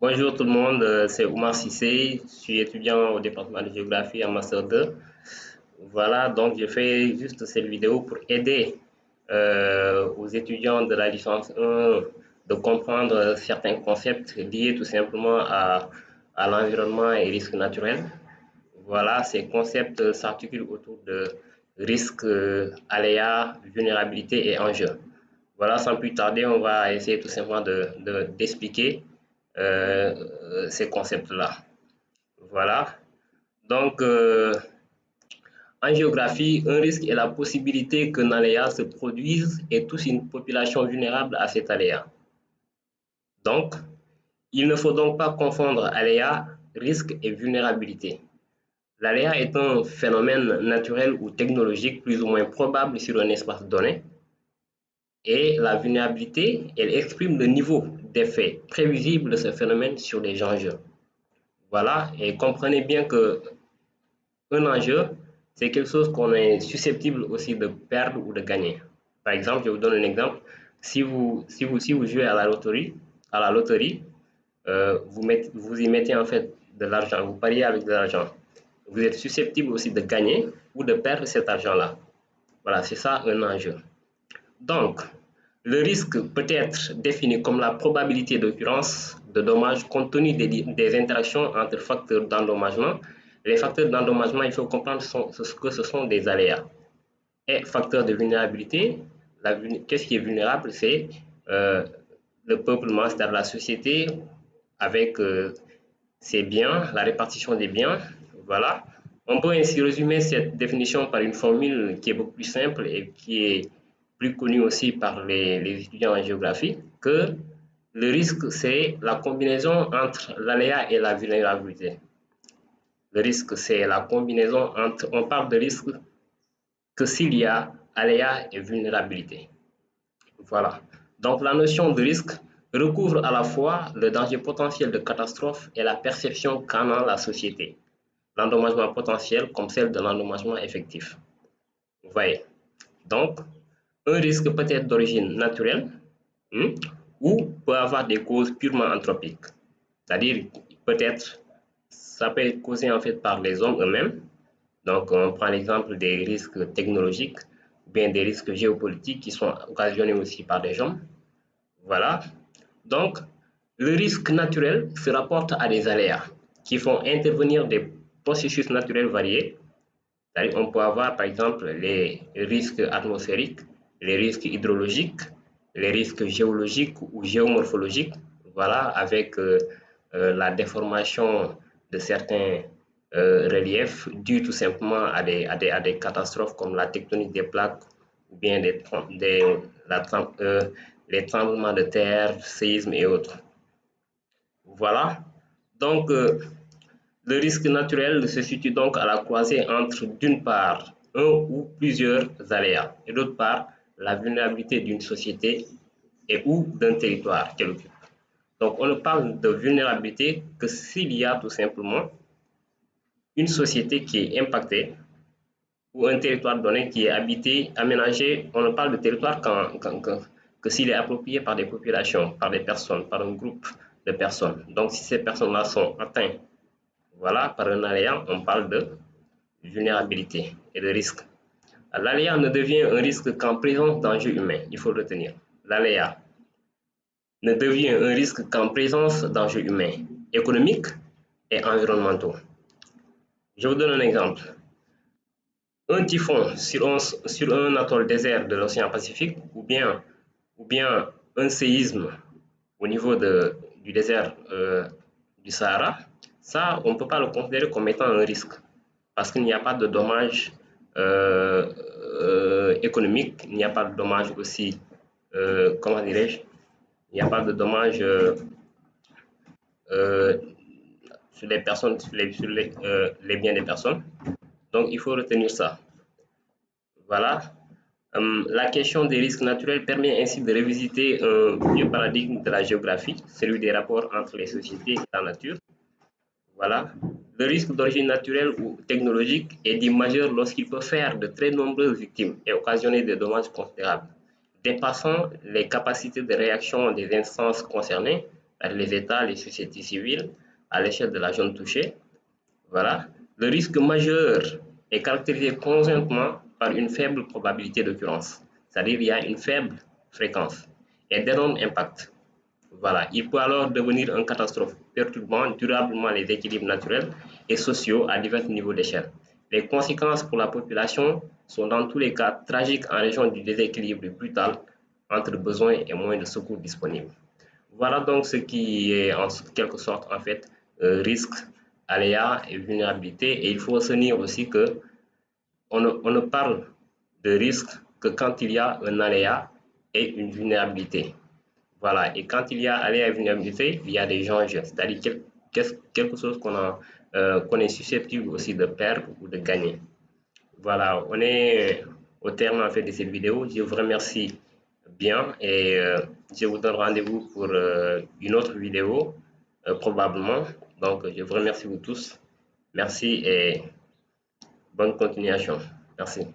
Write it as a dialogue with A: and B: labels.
A: Bonjour tout le monde, c'est Oumar Sissé, je suis étudiant au département de géographie en Master 2. Voilà, donc je fais juste cette vidéo pour aider aux étudiants de la licence 1 de comprendre certains concepts liés tout simplement à l'environnement et risques naturels. Voilà, ces concepts s'articulent autour de risques, aléas, vulnérabilités et enjeux. Voilà, sans plus tarder, on va essayer tout simplement d'expliquer ces concepts-là. Voilà. Donc, en géographie, un risque est la possibilité qu'un aléa se produise et touche une population vulnérable à cet aléa. Donc, il ne faut donc pas confondre aléa, risque et vulnérabilité. L'aléa est un phénomène naturel ou technologique plus ou moins probable sur un espace donné. Et la vulnérabilité, elle exprime le niveau d'effet prévisible de ce phénomène sur les enjeux. Voilà, et comprenez bien que un enjeu, c'est quelque chose qu'on est susceptible aussi de perdre ou de gagner. Par exemple, je vous donne un exemple. Si vous jouez à la loterie, vous y mettez en fait de l'argent, vous pariez avec de l'argent. Vous êtes susceptible aussi de gagner ou de perdre cet argent-là. Voilà, c'est ça un enjeu. Donc, le risque peut être défini comme la probabilité d'occurrence de dommages compte tenu des interactions entre facteurs d'endommagement. Les facteurs d'endommagement, il faut comprendre que ce sont des aléas. Et facteurs de vulnérabilité, qu'est-ce qui est vulnérable? C'est euh, le peuplement, c'est-à-dire la société avec ses biens, la répartition des biens. Voilà. On peut ainsi résumer cette définition par une formule qui est beaucoup plus simple et qui est plus connue aussi par les étudiants en géographie, que le risque, c'est la combinaison entre l'aléa et la vulnérabilité. Le risque, c'est la combinaison entre, on parle de risque que s'il y a aléa et vulnérabilité. Voilà. Donc la notion de risque recouvre à la fois le danger potentiel de catastrophe et la perception qu'en a la société. L'endommagement potentiel comme celle de l'endommagement effectif. Vous voyez. Donc, un risque peut être d'origine naturelle hein, ou peut avoir des causes purement anthropiques. C'est-à-dire, ça peut être causé en fait par les hommes eux-mêmes. Donc, on prend l'exemple des risques technologiques ou bien des risques géopolitiques qui sont occasionnés aussi par des hommes. Voilà. Donc, le risque naturel se rapporte à des aléas qui font intervenir des processus naturels variés. On peut avoir par exemple les risques atmosphériques, les risques hydrologiques, les risques géologiques ou géomorphologiques, voilà, avec la déformation de certains reliefs dus tout simplement à des catastrophes comme la tectonique des plaques ou bien la, les tremblements de terre, séismes et autres. Voilà. Donc, le risque naturel se situe donc à la croisée entre, d'une part, un ou plusieurs aléas, et d'autre part, la vulnérabilité d'une société et ou d'un territoire qu'elle occupe. Donc, on ne parle de vulnérabilité que s'il y a tout simplement une société qui est impactée ou un territoire donné qui est habité, aménagé. On ne parle de territoire que s'il est approprié par des populations, par des personnes, par un groupe de personnes. Donc, si ces personnes-là sont atteintes, voilà, par un aléa, on parle de vulnérabilité et de risque. L'aléa ne devient un risque qu'en présence d'enjeux humains, il faut le retenir. L'aléa ne devient un risque qu'en présence d'enjeux humains, économiques et environnementaux. Je vous donne un exemple. Un typhon sur un atoll désert de l'océan Pacifique ou bien un séisme au niveau du désert du Sahara, ça, on ne peut pas le considérer comme étant un risque parce qu'il n'y a pas de dommages économiques, il n'y a pas de dommages aussi, comment dirais-je, il n'y a pas de dommages euh, sur les personnes, les biens des personnes. Donc, il faut retenir ça. Voilà. La question des risques naturels permet ainsi de revisiter un vieux paradigme de la géographie, celui des rapports entre les sociétés et la nature. Voilà. Le risque d'origine naturelle ou technologique est dit majeur lorsqu'il peut faire de très nombreuses victimes et occasionner des dommages considérables, dépassant les capacités de réaction des instances concernées, les États, les sociétés civiles, à l'échelle de la zone touchée. Voilà. Le risque majeur est caractérisé conjointement par une faible probabilité d'occurrence, c'est-à-dire il y a une faible fréquence et d'énormes impacts. Voilà. Il peut alors devenir une catastrophe perturbant durablement les équilibres naturels et sociaux à divers niveaux d'échelle. Les conséquences pour la population sont dans tous les cas tragiques en raison du déséquilibre brutal entre besoins et moyens de secours disponibles. Voilà donc ce qui est en quelque sorte en fait risque, aléa et vulnérabilité. Et il faut retenir aussi que on ne parle de risque que quand il y a un aléa et une vulnérabilité. Voilà. Et quand il y a aléa et vulnérabilité, il y a des enjeux, c'est-à-dire quelque chose qu'on est susceptible aussi de perdre ou de gagner. Voilà, on est au terme en fait de cette vidéo. Je vous remercie bien et je vous donne rendez-vous pour une autre vidéo probablement. Donc, je vous remercie vous tous. Merci et bonne continuation. Merci.